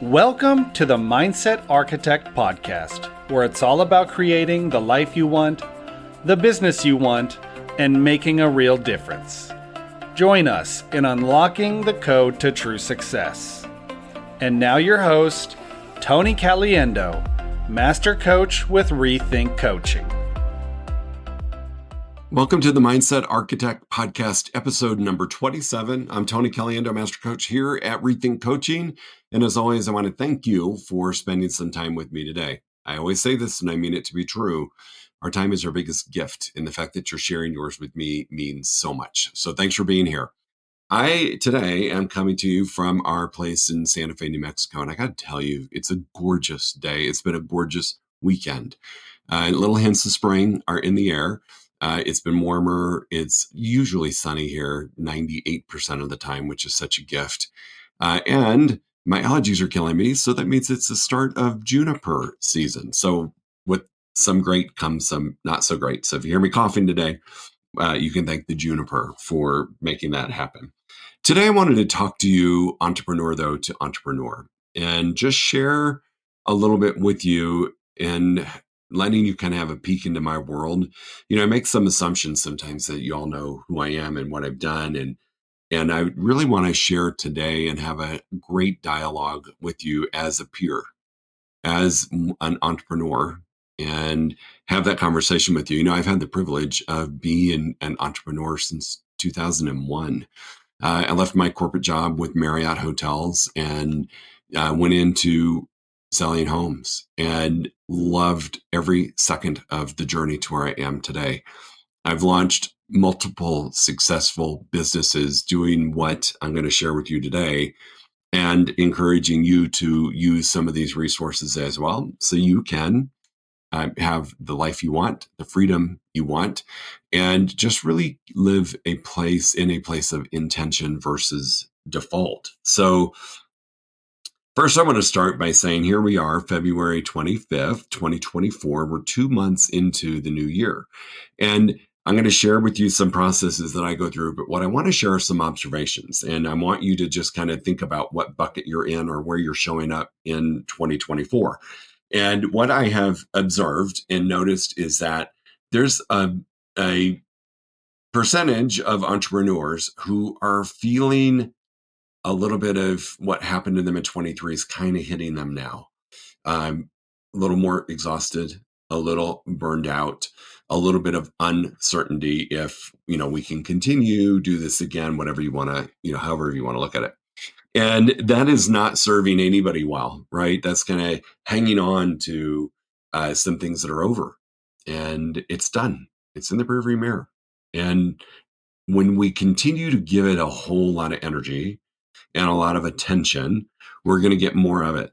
Welcome to the Mindset Architect Podcast, where it's all about creating the life you want, the business you want, and making a real difference. Join us in unlocking the code to true success. And now your host, Tony Caliendo, Master Coach with Rethink Coaching. Welcome to the Mindset Architect Podcast, episode number 27. I'm Tony Caliendo, Master Coach here at Rethink Coaching. And as always, I want to thank you for spending some time with me today. I always say this, and I mean it to be true. Our time is our biggest gift, and the fact that you're sharing yours with me means so much. So thanks for being here. Today am coming to you from our place in Santa Fe, New Mexico. And I got to tell you, it's a gorgeous day. It's been a gorgeous weekend. Little hints of spring are in the air. It's been warmer. It's usually sunny here 98% of the time, which is such a gift. And my allergies are killing me. So that means it's the start of juniper season. So with some great comes some not so great. So if you hear me coughing today, you can thank the juniper for making that happen. Today, I wanted to talk to you, entrepreneur though, to entrepreneur, and just share a little bit with you and letting you kind of have a peek into my world. You know, I make some assumptions sometimes that you all know who I am and what I've done. And I really want to share today and have a great dialogue with you as a peer, as an entrepreneur, and have that conversation with you. You know, I've had the privilege of being an entrepreneur since 2001. I left my corporate job with Marriott Hotels and went into selling homes and loved every second of the journey to where I am today. I've launched multiple successful businesses doing what I'm going to share with you today and encouraging you to use some of these resources as well so you can have the life you want, the freedom you want, and just really live in a place of intention versus default. So first, I want to start by saying here we are, February 25th, 2024. We're 2 months into the new year. And I'm going to share with you some processes that I go through, but what I want to share are some observations. And I want you to just kind of think about what bucket you're in or where you're showing up in 2024. And what I have observed and noticed is that there's a percentage of entrepreneurs who are feeling a little bit of what happened to them in 23 is kind of hitting them now. A little more exhausted, a little burned out, a little bit of uncertainty if, we can continue, do this again, whatever you want to, however you want to look at it. And that is not serving anybody well, right? That's kind of hanging on to some things that are over, and it's done. It's in the rearview mirror. And when we continue to give it a whole lot of energy and a lot of attention, we're going to get more of it.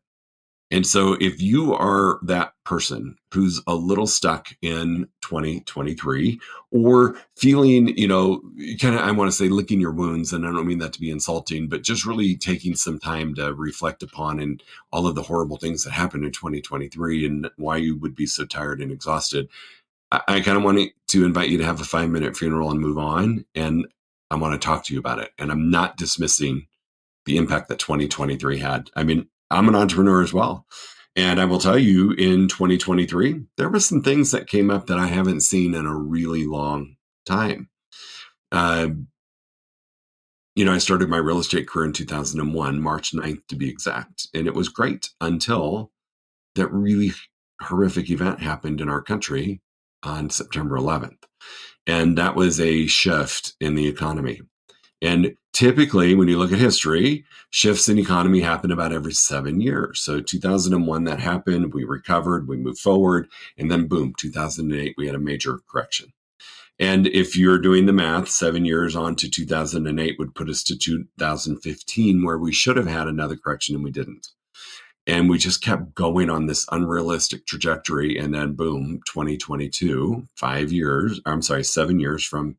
And so if you are that person who's a little stuck in 2023 or feeling, kind of, I want to say licking your wounds, and I don't mean that to be insulting, but just really taking some time to reflect upon and all of the horrible things that happened in 2023 and why you would be so tired and exhausted, I kind of want to invite you to have a 5-minute funeral and move on. And I want to talk to you about it. And I'm not dismissing the impact that 2023 had. I mean, I'm an entrepreneur as well. And I will tell you, in 2023, there were some things that came up that I haven't seen in a really long time. I started my real estate career in 2001, March 9th to be exact. And it was great until that really horrific event happened in our country on September 11th. And that was a shift in the economy. And typically, when you look at history, shifts in economy happen about every 7 years. So 2001, that happened. We recovered, we moved forward, and then boom, 2008, we had a major correction. And if you're doing the math, 7 years on to 2008 would put us to 2015, where we should have had another correction and we didn't. And we just kept going on this unrealistic trajectory. And then boom, 2022, 7 years from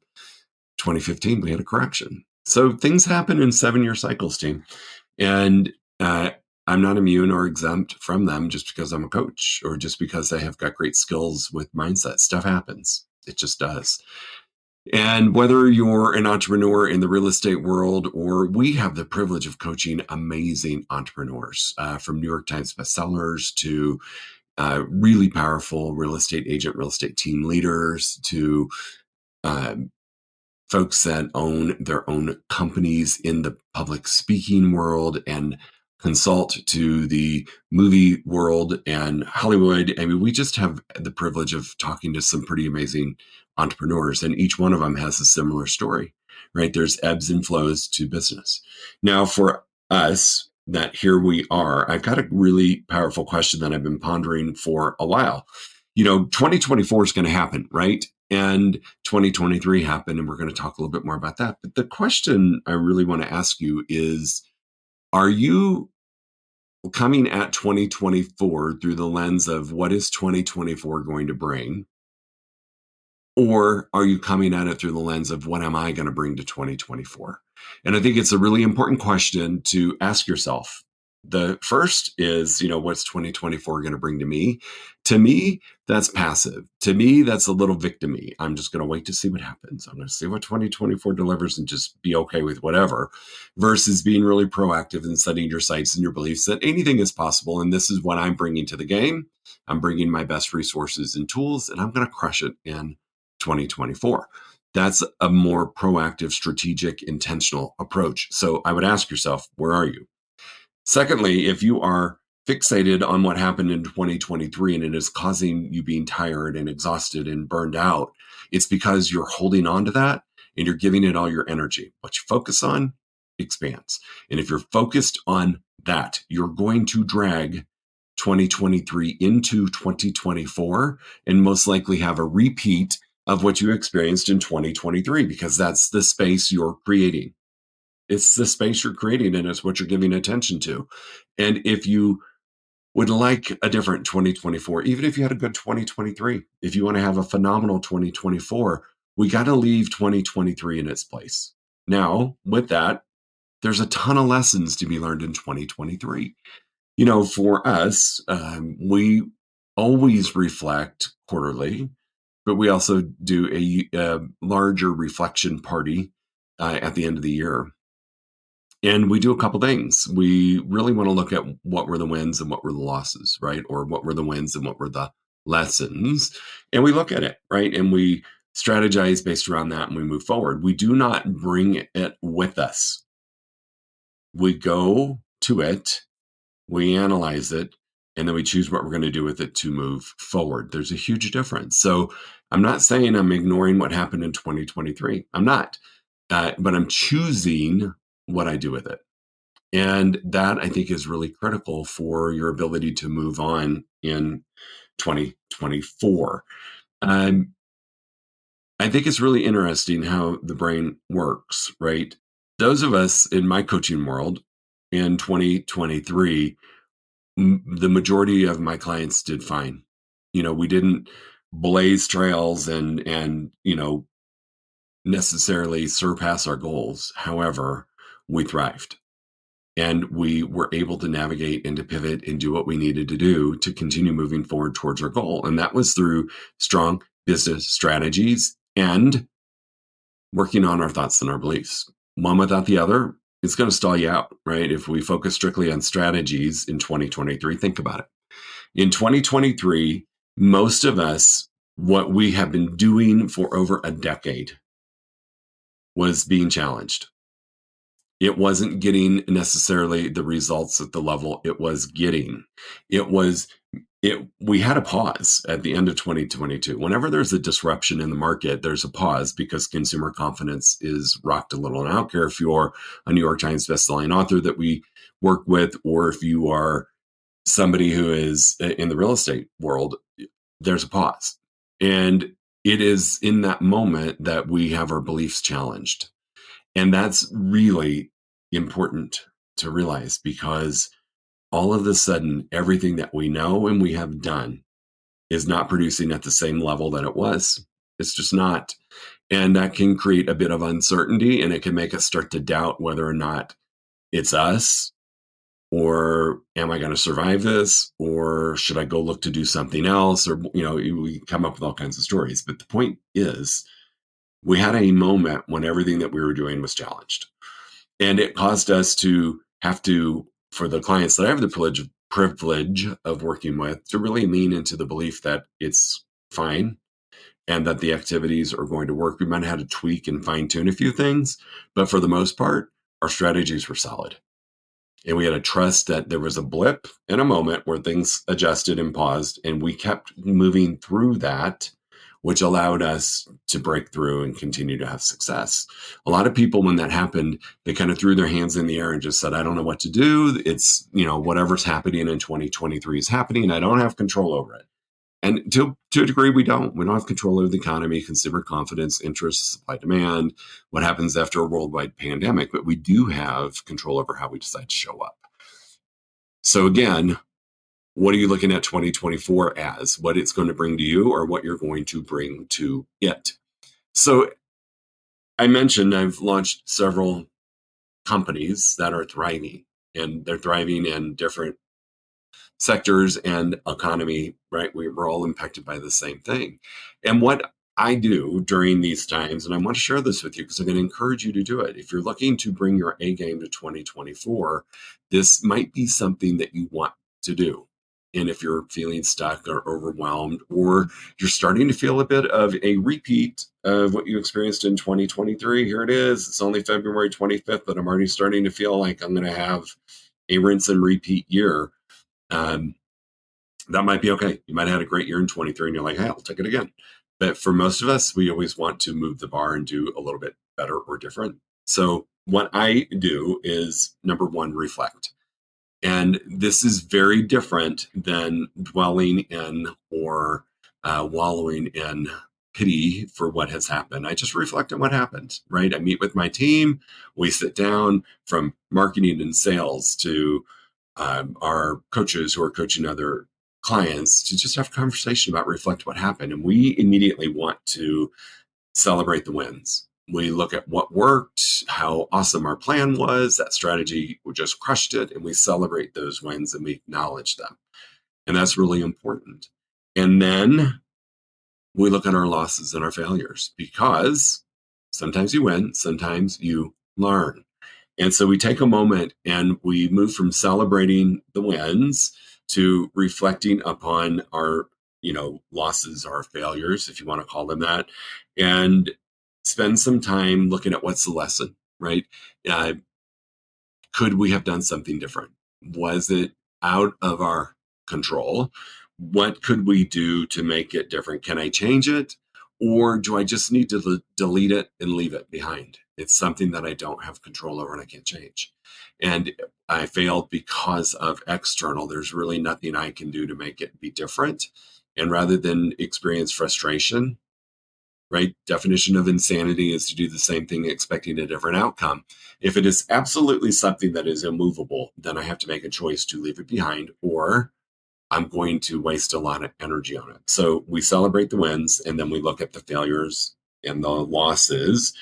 2015, we had a correction. So things happen in 7-year cycles, team. And I'm not immune or exempt from them just because I'm a coach or just because I have got great skills with mindset. Stuff happens. It just does. And whether you're an entrepreneur in the real estate world, or we have the privilege of coaching amazing entrepreneurs, from New York Times bestsellers to really powerful real estate agent, real estate team leaders, to uh, folks that own their own companies in the public speaking world and consult to the movie world and Hollywood. I mean, we just have the privilege of talking to some pretty amazing entrepreneurs, and each one of them has a similar story, right? There's ebbs and flows to business. Now, for us, that here we are, I've got a really powerful question that I've been pondering for a while. 2024 is going to happen, right? And 2023 happened, and we're going to talk a little bit more about that. But the question I really want to ask you is, are you coming at 2024 through the lens of what is 2024 going to bring? Or are you coming at it through the lens of what am I going to bring to 2024? And I think it's a really important question to ask yourself. The first is, what's 2024 going to bring to me? To me, that's passive. To me, that's a little victim-y. I'm just going to wait to see what happens. I'm going to see what 2024 delivers and just be okay with whatever, versus being really proactive and setting your sights and your beliefs that anything is possible. And this is what I'm bringing to the game. I'm bringing my best resources and tools, and I'm going to crush it in 2024. That's a more proactive, strategic, intentional approach. So I would ask yourself, where are you? Secondly, if you are fixated on what happened in 2023 and it is causing you being tired and exhausted and burned out, it's because you're holding on to that and you're giving it all your energy. What you focus on expands. And if you're focused on that, you're going to drag 2023 into 2024 and most likely have a repeat of what you experienced in 2023, because that's the space you're creating. It's the space you're creating, and it's what you're giving attention to. And if you would like a different 2024, even if you had a good 2023, if you want to have a phenomenal 2024, we got to leave 2023 in its place. Now, with that, there's a ton of lessons to be learned in 2023. For us, we always reflect quarterly, but we also do a larger reflection party at the end of the year. And we do a couple things. We really want to look at what were the wins and what were the losses, right? Or what were the wins and what were the lessons. And we look at it, right? And we strategize based around that and we move forward. We do not bring it with us. We go to it, we analyze it, and then we choose what we're going to do with it to move forward. There's a huge difference. So I'm not saying I'm ignoring what happened in 2023. I'm not. But I'm choosing what I do with it. And that, I think, is really critical for your ability to move on in 2024. I think it's really interesting how the brain works, right? Those of us in my coaching world in 2023, the majority of my clients did fine. We didn't blaze trails and necessarily surpass our goals. However, we thrived and we were able to navigate and to pivot and do what we needed to do to continue moving forward towards our goal. And that was through strong business strategies and working on our thoughts and our beliefs. One without the other, it's going to stall you out, right? If we focus strictly on strategies in 2023, think about it. In 2023, most of us, what we have been doing for over a decade was being challenged. It wasn't getting necessarily the results at the level it was getting. We had a pause at the end of 2022. Whenever there's a disruption in the market, there's a pause because consumer confidence is rocked a little. And I don't care if you're a New York Times bestselling author that we work with, or if you are somebody who is in the real estate world, there's a pause. And it is in that moment that we have our beliefs challenged. And that's really important to realize, because all of a sudden, everything that we know and we have done is not producing at the same level that it was. It's just not. And that can create a bit of uncertainty, and it can make us start to doubt whether or not it's us, or am I going to survive this, or should I go look to do something else? Or, we come up with all kinds of stories. But the point is, we had a moment when everything that we were doing was challenged. And it caused us to have to, for the clients that I have the privilege of working with, to really lean into the belief that it's fine and that the activities are going to work. We might have had to tweak and fine tune a few things, but for the most part, our strategies were solid. And we had to trust that there was a blip in a moment where things adjusted and paused, and we kept moving through that, which allowed us to break through and continue to have success. A lot of people, when that happened, they kind of threw their hands in the air and just said, I don't know what to do. It's, whatever's happening in 2023 is happening. I don't have control over it. And to a degree, we don't. We don't have control over the economy, consumer confidence, interest, supply, demand, what happens after a worldwide pandemic, but we do have control over how we decide to show up. So again, what are you looking at 2024 as? What it's going to bring to you or what you're going to bring to it? So I mentioned I've launched several companies that are thriving, and they're thriving in different sectors and economy, right? We're all impacted by the same thing. And what I do during these times, and I want to share this with you because I'm going to encourage you to do it. If you're looking to bring your A game to 2024, this might be something that you want to do. And if you're feeling stuck or overwhelmed, or you're starting to feel a bit of a repeat of what you experienced in 2023, here it is. It's only February 25th, but I'm already starting to feel like I'm going to have a rinse and repeat year. That might be okay. You might have had a great year in 23 and you're like, hey, I'll take it again. But for most of us, we always want to move the bar and do a little bit better or different. So what I do is, number one, reflect. And this is very different than dwelling in or wallowing in pity for what has happened. I just reflect on what happened, right? I meet with my team. We sit down, from marketing and sales to our coaches who are coaching other clients, to just have a conversation about reflect what happened. And we immediately want to celebrate the wins. We look at what worked, how awesome our plan was, that strategy, we just crushed it, and we celebrate those wins and we acknowledge them. And that's really important. And then we look at our losses and our failures, because sometimes you win, sometimes you learn. And so we take a moment and we move from celebrating the wins to reflecting upon our, losses, our failures, if you want to call them that, and spend some time looking at what's the lesson, right? Uh, could we have done something different? Was it out of our control? What could we do to make it different? Can I change it? Or do I just need to delete it and leave it behind? It's something that I don't have control over and I can't change. And I failed because of external. There's really nothing I can do to make it be different. And rather than experience frustration, right? Definition of insanity is to do the same thing expecting a different outcome. If it is absolutely something that is immovable, then I have to make a choice to leave it behind, or I'm going to waste a lot of energy on it. So we celebrate the wins, and then we look at the failures and the losses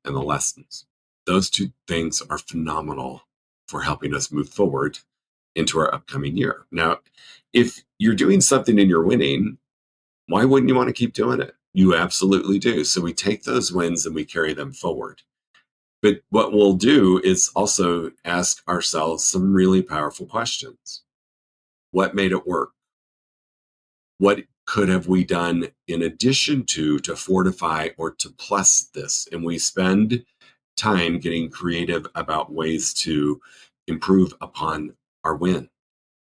and the lessons. Those two things are phenomenal for helping us move forward into our upcoming year. Now, if you're doing something and you're winning, why wouldn't you want to keep doing it? You absolutely do. So we take those wins and we carry them forward. But what we'll do is also ask ourselves some really powerful questions. What made it work? What could have we done in addition to fortify or to plus this? And we spend time getting creative about ways to improve upon our win,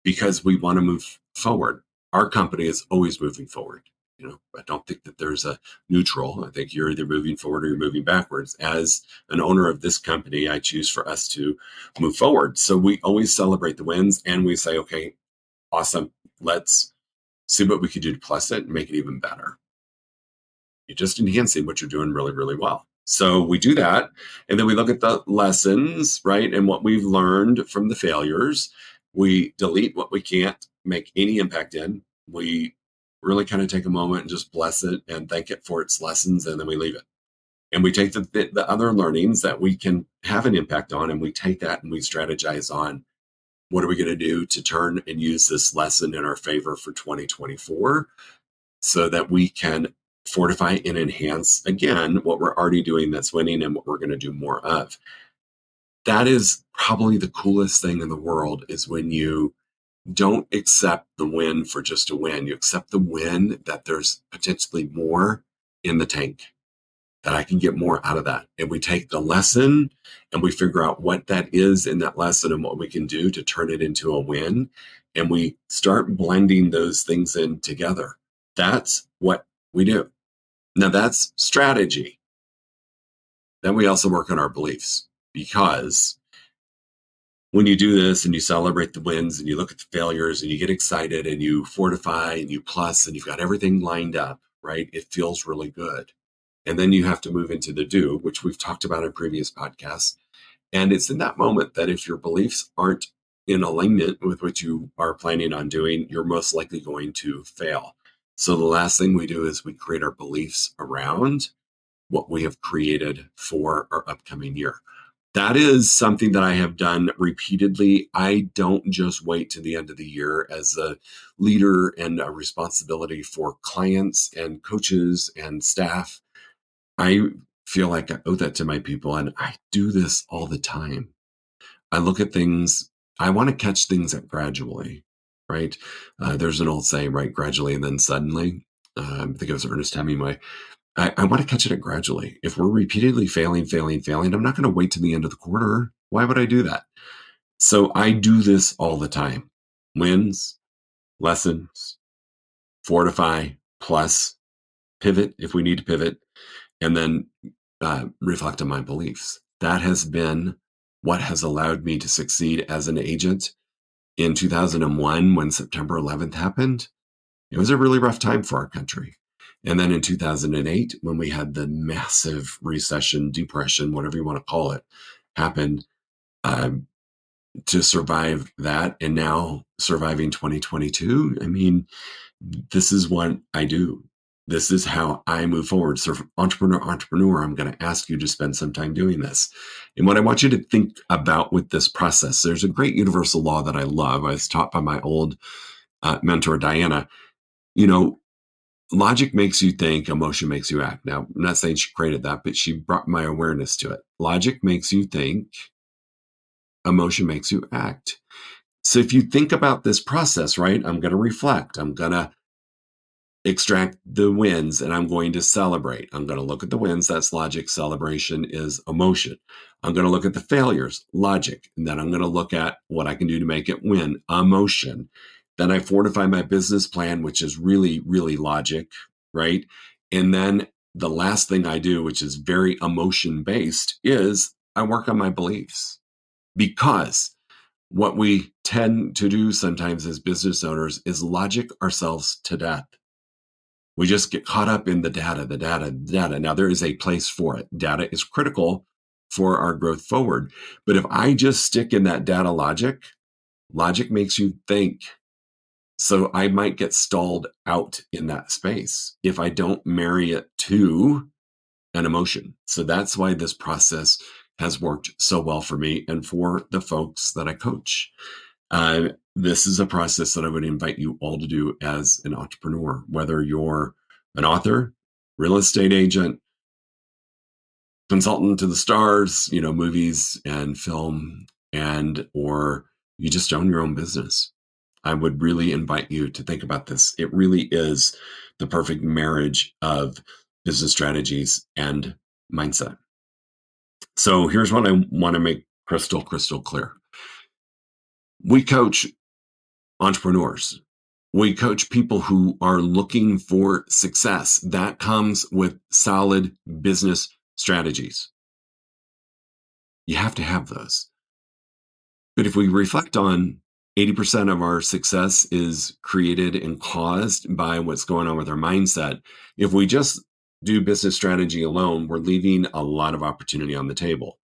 because we want to move forward. Our company is always moving forward. I don't think that there's a neutral. I think you're either moving forward or you're moving backwards. As an owner of this company, I choose for us to move forward. So we always celebrate the wins and we say, okay, awesome. Let's see what we could do to plus it and make it even better. You're just enhancing what you're doing really, really well. So we do that. And then we look at the lessons, right? And what we've learned from the failures. We delete what we can't make any impact in. We really kind of take a moment and just bless it and thank it for its lessons. And then we leave it. And we take the other learnings that we can have an impact on, and we take that and we strategize on what are we going to do to turn and use this lesson in our favor for 2024 so that we can fortify and enhance, again, what we're already doing that's winning and what we're going to do more of. That is probably the coolest thing in the world, is when you don't accept the win for just a win. You accept the win that there's potentially more in the tank, that I can get more out of that. And we take the lesson and we figure out what that is in that lesson and what we can do to turn it into a win. And we start blending those things in together. That's what we do. Now, that's strategy. Then we also work on our beliefs, because when you do this and you celebrate the wins and you look at the failures and you get excited and you fortify and you plus and you've got everything lined up, right? It feels really good. And then you have to move into the do, which we've talked about in previous podcasts. And it's in that moment that if your beliefs aren't in alignment with what you are planning on doing, you're most likely going to fail. So the last thing we do is we create our beliefs around what we have created for our upcoming year. That is something that I have done repeatedly. I don't just wait to the end of the year as a leader and a responsibility for clients and coaches and staff. I feel like I owe that to my people, and I do this all the time. I look at things, I want to catch things at gradually, right? There's an old saying, right? Gradually and then suddenly. I think it was Ernest Hemingway. I want to catch it gradually. If we're repeatedly failing, I'm not going to wait to the end of the quarter. Why would I do that? So I do this all the time. Wins, lessons, fortify, plus, pivot if we need to pivot, and then reflect on my beliefs. That has been what has allowed me to succeed as an agent. In 2001, when September 11th happened, it was a really rough time for our country. And then in 2008, when we had the massive recession, depression, whatever you want to call it, happened, to survive that, and now surviving 2022, I mean, this is what I do. This is how I move forward. So entrepreneur, I'm going to ask you to spend some time doing this. And what I want you to think about with this process, there's a great universal law that I love. I was taught by my old mentor, Diana. Logic makes you think, emotion makes you act. Now, I'm not saying she created that, but she brought my awareness to it. Logic makes you think, emotion makes you act. So if you think about this process, right, I'm going to reflect. I'm going to extract the wins and I'm going to celebrate. I'm going to look at the wins. That's logic. Celebration is emotion. I'm going to look at the failures, logic. And then I'm going to look at what I can do to make it win, emotion. Then I fortify my business plan, which is really, really logic, right? And then the last thing I do, which is very emotion based, is I work on my beliefs. Because what we tend to do sometimes as business owners is logic ourselves to death. We just get caught up in the data. Now, there is a place for it. Data is critical for our growth forward. But if I just stick in that data logic makes you think. So I might get stalled out in that space if I don't marry it to an emotion. So that's why this process has worked so well for me and for the folks that I coach. This is a process that I would invite you all to do as an entrepreneur, whether you're an author, real estate agent, consultant to the stars, movies and film, or you just own your own business. I would really invite you to think about this. It really is the perfect marriage of business strategies and mindset. So here's what I want to make crystal clear. We coach entrepreneurs. We coach people who are looking for success. That comes with solid business strategies. You have to have those. But if we reflect on 80% of our success is created and caused by what's going on with our mindset. If we just do business strategy alone, we're leaving a lot of opportunity on the table.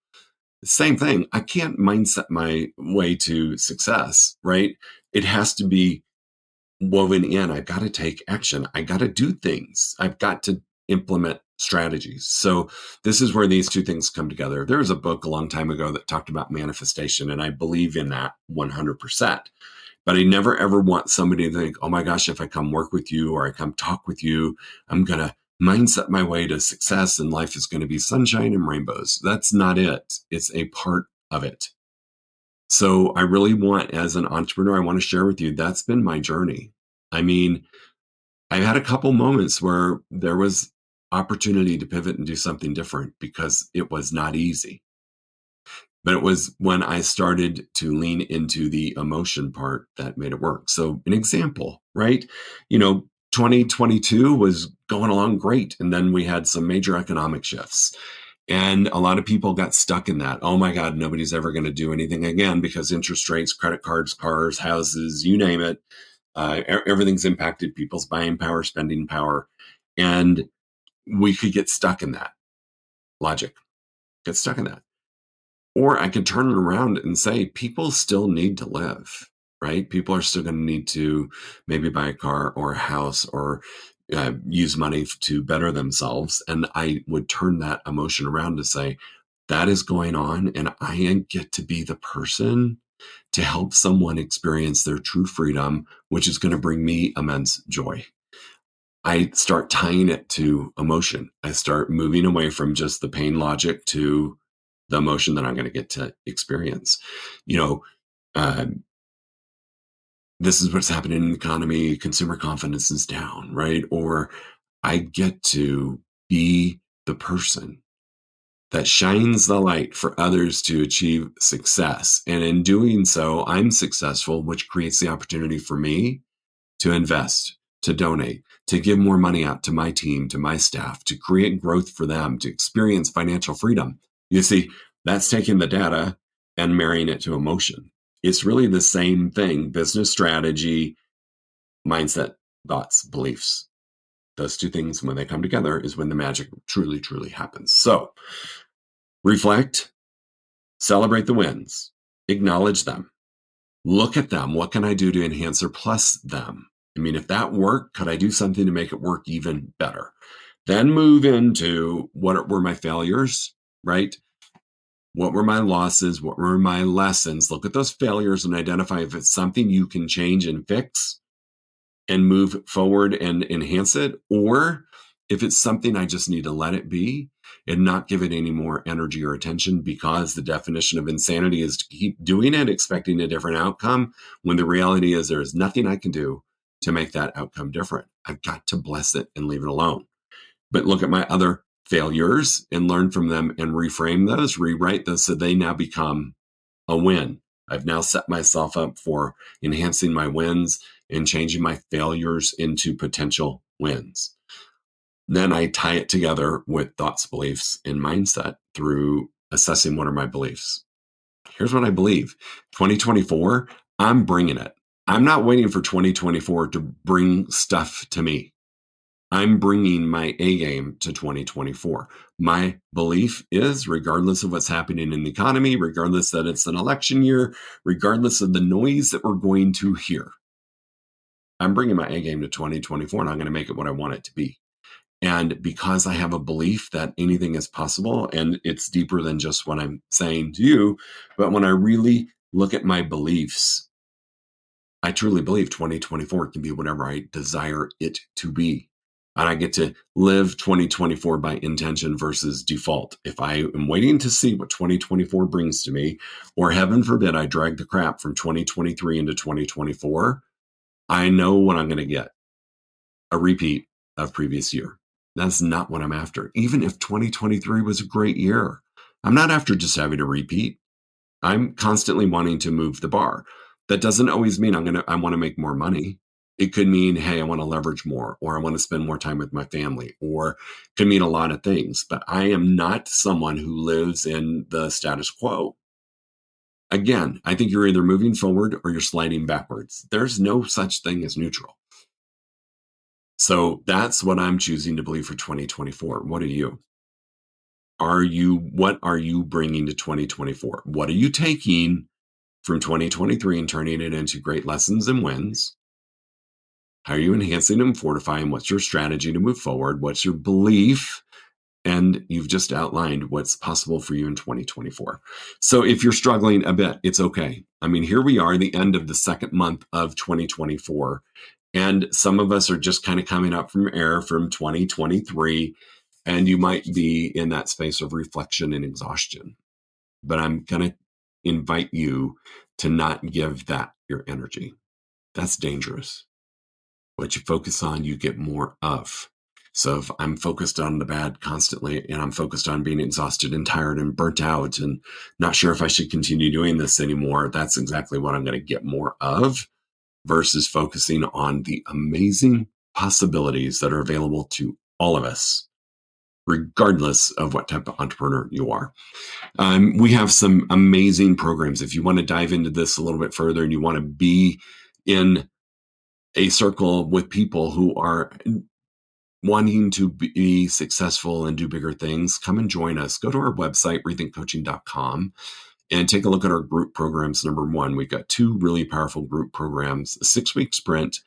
Same thing. I can't mindset my way to success, right? It has to be woven in. I've got to take action. I got to do things. I've got to implement strategies. So this is where these two things come together. There was a book a long time ago that talked about manifestation, and I believe in that 100%. But I never ever want somebody to think, oh my gosh, if I come work with you or I come talk with you, I'm going to mindset my way to success and life is going to be sunshine and rainbows. That's not it. It's a part of it. So I really want, as an entrepreneur, I want to share with you, that's been my journey. I mean, I've had a couple moments where there was opportunity to pivot and do something different because it was not easy. But it was when I started to lean into the emotion part that made it work. So an example, right? 2022 was going along great. And then we had some major economic shifts. And a lot of people got stuck in that. Oh my God, nobody's ever going to do anything again because interest rates, credit cards, cars, houses, you name it. Everything's impacted people's buying power, spending power. And we could get stuck in that logic, get stuck in that. Or I could turn it around and say, people still need to live, right? People are still going to need to maybe buy a car or a house or use money to better themselves. And I would turn that emotion around to say, that is going on. And I get to be the person to help someone experience their true freedom, which is going to bring me immense joy. I start tying it to emotion. I start moving away from just the pain logic to the emotion that I'm going to get to experience. Uh, this is what's happening in the economy. Consumer confidence is down, right? Or I get to be the person that shines the light for others to achieve success. And in doing so, I'm successful, which creates the opportunity for me to invest, to donate, to give more money out to my team, to my staff, to create growth for them, to experience financial freedom. You see, that's taking the data and marrying it to emotion. It's really the same thing: business strategy, mindset, thoughts, beliefs. Those two things, when they come together, is when the magic truly, truly happens. So reflect, celebrate the wins, acknowledge them, look at them. What can I do to enhance or plus them? I mean, if that worked, could I do something to make it work even better? Then move into what were my failures, right? What were my losses? What were my lessons? Look at those failures and identify if it's something you can change and fix and move forward and enhance it, or if it's something I just need to let it be and not give it any more energy or attention, because the definition of insanity is to keep doing it, expecting a different outcome, when the reality is there is nothing I can do to make that outcome different. I've got to bless it and leave it alone. But look at my other failures and learn from them and reframe those, rewrite those so they now become a win. I've now set myself up for enhancing my wins and changing my failures into potential wins. Then I tie it together with thoughts, beliefs, and mindset through assessing what are my beliefs. Here's what I believe. 2024, I'm bringing it. I'm not waiting for 2024 to bring stuff to me. I'm bringing my A game to 2024. My belief is, regardless of what's happening in the economy, regardless that it's an election year, regardless of the noise that we're going to hear, I'm bringing my A game to 2024 and I'm going to make it what I want it to be. And because I have a belief that anything is possible, and it's deeper than just what I'm saying to you, but when I really look at my beliefs, I truly believe 2024 can be whatever I desire it to be. And I get to live 2024 by intention versus default. If I am waiting to see what 2024 brings to me, or heaven forbid, I drag the crap from 2023 into 2024, I know what I'm going to get: a repeat of previous year. That's not what I'm after. Even if 2023 was a great year, I'm not after just having a repeat. I'm constantly wanting to move the bar. That doesn't always mean I want to make more money. It could mean, hey, I want to leverage more, or I want to spend more time with my family, or it could mean a lot of things. But I am not someone who lives in the status quo. Again, I think you're either moving forward or you're sliding backwards. There's no such thing as neutral. So that's what I'm choosing to believe for 2024. What are you? What are you bringing to 2024? What are you taking from 2023 and turning it into great lessons and wins? How are you enhancing and fortifying? What's your strategy to move forward? What's your belief? And you've just outlined what's possible for you in 2024. So if you're struggling a bit, it's okay. I mean, here we are, the end of the second month of 2024. And some of us are just kind of coming up from air from 2023, and you might be in that space of reflection and exhaustion. But I'm going to invite you to not give that your energy. That's dangerous. What you focus on, you get more of. So if I'm focused on the bad constantly, and I'm focused on being exhausted and tired and burnt out and not sure if I should continue doing this anymore, that's exactly what I'm going to get more of, versus focusing on the amazing possibilities that are available to all of us, regardless of what type of entrepreneur you are. We have some amazing programs. If you want to dive into this a little bit further and you want to be in a circle with people who are wanting to be successful and do bigger things, come and join us. Go to our website, rethinkcoaching.com, and take a look at our group programs. Number one, we've got 2 really powerful group programs, a 6-week sprint,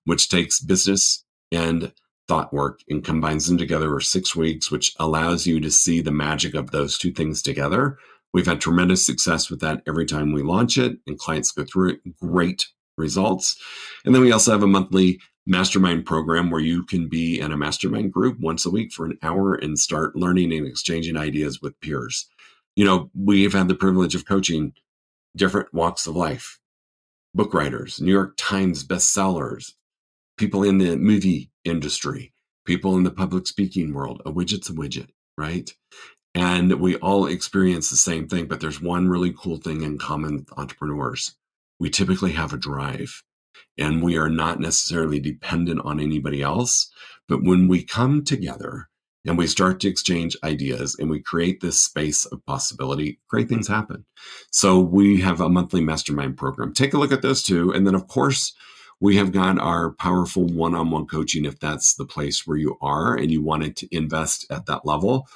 which takes business and thought work and combines them together for 6 weeks, which allows you to see the magic of those 2 things together. We've had tremendous success with that every time we launch it, and clients go through it. Great results. And then we also have a monthly mastermind program where you can be in a mastermind group once a week for an hour and start learning and exchanging ideas with peers. You know, we've had the privilege of coaching different walks of life, book writers, New York Times bestsellers, people in the movie industry, people in the public speaking world. A widget's a widget, right? And we all experience the same thing, but there's one really cool thing in common with entrepreneurs. We typically have a drive, and we are not necessarily dependent on anybody else. But when we come together and we start to exchange ideas and we create this space of possibility, great things happen. So we have a monthly mastermind program. Take a look at those 2. And then, of course, we have got our powerful one-on-one coaching. If that's the place where you are and you wanted to invest at that level,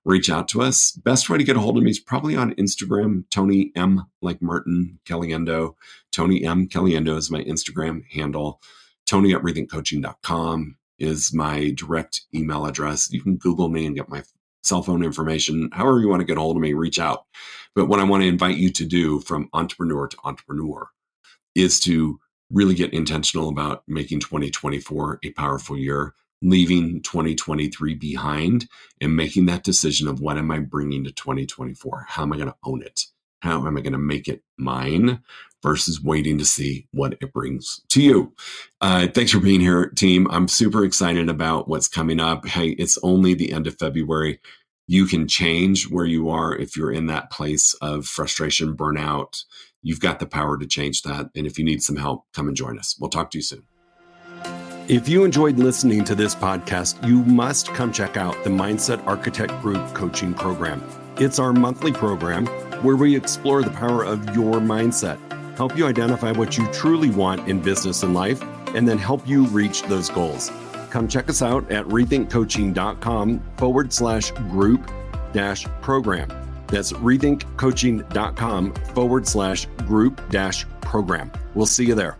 reach out to us. Best way to get a hold of me is probably on Instagram, Tony M. like Martin Caliendo. Tony M. Caliendo is my Instagram handle. Tony at rethinkcoaching.com is my direct email address. You can Google me and get my cell phone information. However you want to get a hold of me, reach out. But what I want to invite you to do from entrepreneur to entrepreneur is to really get intentional about making 2024 a powerful year, leaving 2023 behind, and making that decision of what am I bringing to 2024? How am I going to own it? How am I going to make it mine, versus waiting to see what it brings to you? Thanks for being here, team. I'm super excited about what's coming up. Hey, it's only the end of February. You can change where you are if you're in that place of frustration, burnout. You've got the power to change that. And if you need some help, come and join us. We'll talk to you soon. If you enjoyed listening to this podcast, you must come check out the Mindset Architect Group Coaching Program. It's our monthly program where we explore the power of your mindset, help you identify what you truly want in business and life, and then help you reach those goals. Come check us out at rethinkcoaching.com/group-program. That's rethinkcoaching.com/group-program. We'll see you there.